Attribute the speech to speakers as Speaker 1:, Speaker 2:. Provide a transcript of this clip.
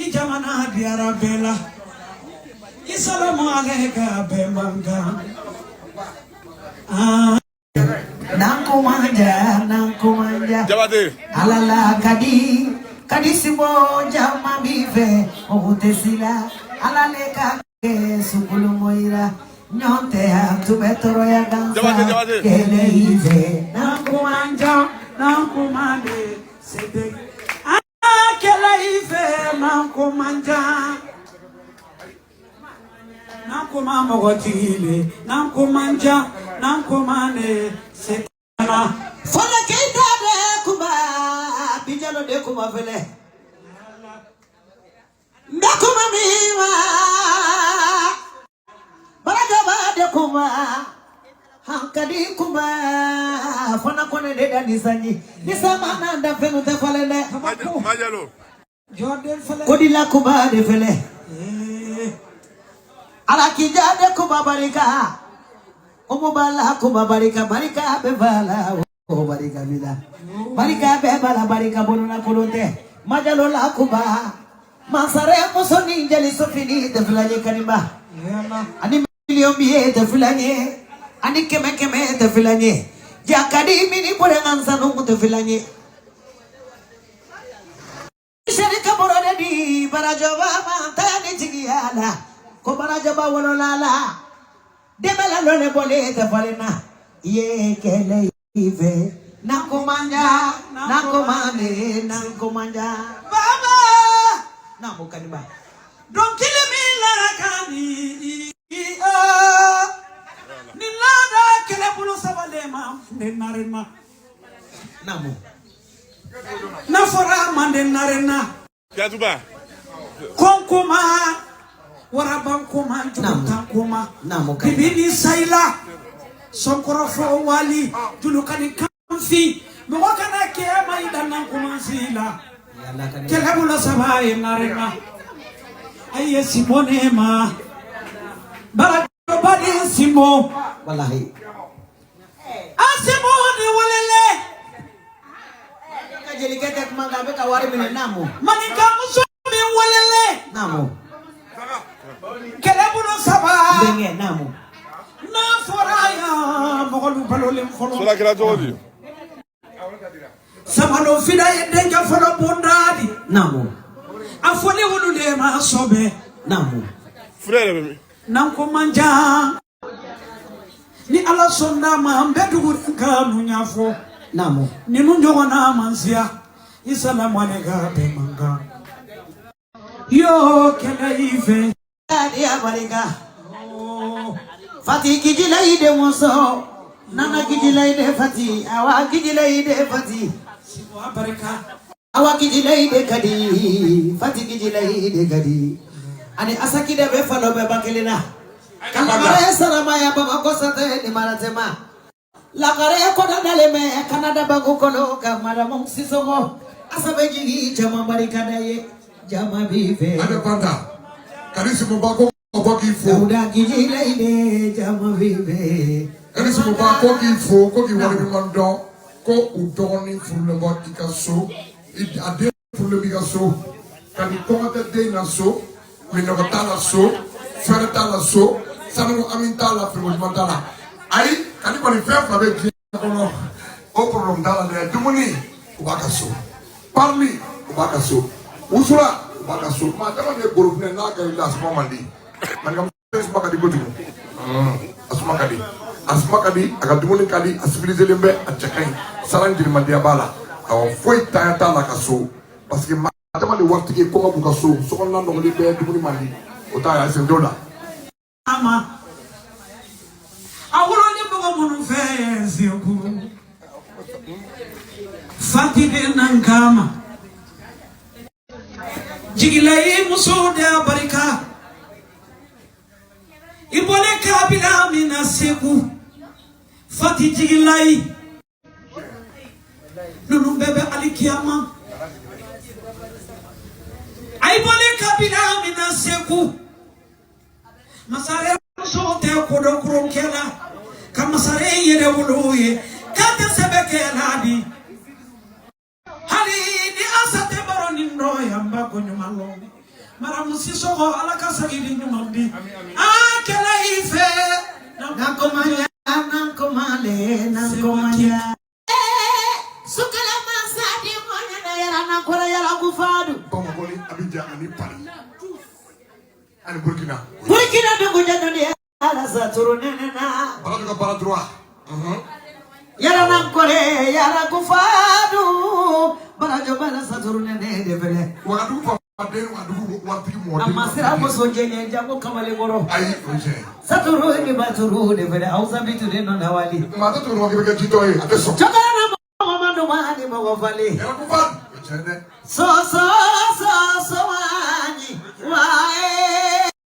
Speaker 1: ijamana diara bela isalamu alayka bemanga Nankumanja
Speaker 2: Jabate
Speaker 1: alala kadi simbo jama bive obutesila alaleka sukulu moira nyote tubetoro ya ganza kele nankumanja nankumande sede kele nankumanja nankumama wotile nankumanja nankumane sede Fola keita de kuba bijalo de kuba vele ndakuma miwa baragaba de kuba hankadi kuba fona kone de danisani nisama nanda fenu te falene
Speaker 2: Majalo
Speaker 1: Jordan fele kodila kuba de vele ala kijade kuba barika Omubala kuma barika bebala barika bila barika bebala barika bonuna kolonde majalola kuba masare musoni jali sofini de fulanye kanimba ani million biye de fulanye ani keme de fulanye jakadi mini bore ngansa no de fulanye sharika borode di barajoba mantani tigiala ko barajoba wololala Debela lone bole te falena ye kele ive nakomanja baba namukaniba don't kill me larakani nilada kele bulu sabalema nenarema namu nafora mande narena
Speaker 2: Jatuba
Speaker 1: konkoma Waraban kuma julukan kuma bibini saila sonkoro fo wali julukani kamfi mwakana kema idana kuma sila kelabula sabaye narema aye simone ma barajo badi simo wallahi asimone walele kajelikete kumanga beka wari mine namu manika musumi walele namu Kelebuno saba benge namu na foraya mogolu balolem folo
Speaker 2: Sola kila jodi
Speaker 1: Samano fida yedenga folo bondadi namu afone wolude ma sobe namu
Speaker 2: Frère bemi
Speaker 1: nanko manja ni ala sonda ma mbedu kanu nyafo namu ni nunjo na manzia isalamu alayka bemanga yo kele ive dia barika fati kijilaide muso nana kijilaide fati awa kijilaide fati siwa barika awa kijilaide kadi fati kijilaide kadi ani asakide be falo be bakelina kala bare sarama ya baba kosate ni maratema la kare ko dale me kanada bagu kolo kamara mong sisomo asabe jigi jama barika daye jama bive
Speaker 3: ade panta Kanisi mubako kwa kifo.
Speaker 1: Uda kijila ide jama vive.
Speaker 3: Kanisi mubako kifo kwa kiwari mando ko udoni fulle bot ikaso. Ade fulle bigaso. Kani komate de na so. Mino batala so. Fere tala so. Sanu amintala fere mandala. Ai kani kwa ni fere fere kono. Oporo ndala de dumuni ubaka so. Parli ubaka so. Usura bakaso ma dama ne gorofne na ga ila asma mandi man gam asma kadi godu asma kadi aga dumuni kadi asbiliser lembe atchakai saranjiri mandi abala aw foi tayata la kaso parce que ma dama ne warti ke ko ngabu kaso so kon nan ngoli be dumuni mandi o ta ya sen dola
Speaker 1: ama awolo ni bogo munu fe zioku fati de nangama Jigilai musude barika Ibole kabila mina seku Fati jigilai Nunu bebe alikiyama Aibole kabila mina seku Masare musude kodo kurokela Kamasare yede wuluye Kate sebekela di Hali ni asate baroni ndo yamba kwenye malongi
Speaker 4: maramusi soko alaka sagiri nyumandi akela ife
Speaker 1: Nakomanya Sukala masadi monya na yara na kora yara kufadu
Speaker 3: Bamagoli Abidjan ani Paris ani Burkina
Speaker 1: dungu jadoni ala saturu nena
Speaker 3: Baraduka baradroit
Speaker 1: yara na kore yara kufadu barajo bala saturu nene devele
Speaker 3: Wagadugu Fadenu Adugu Wapiki Mwadi
Speaker 1: amasira musonjele jango kamale goro
Speaker 3: Ayi oje
Speaker 1: saturu ni baturu devele auza bitu neno na wali
Speaker 3: Mata tu no kibeke chitoe ateso
Speaker 1: chakana na mama ndo mani mwa vale
Speaker 3: Era kufan Ojene
Speaker 1: so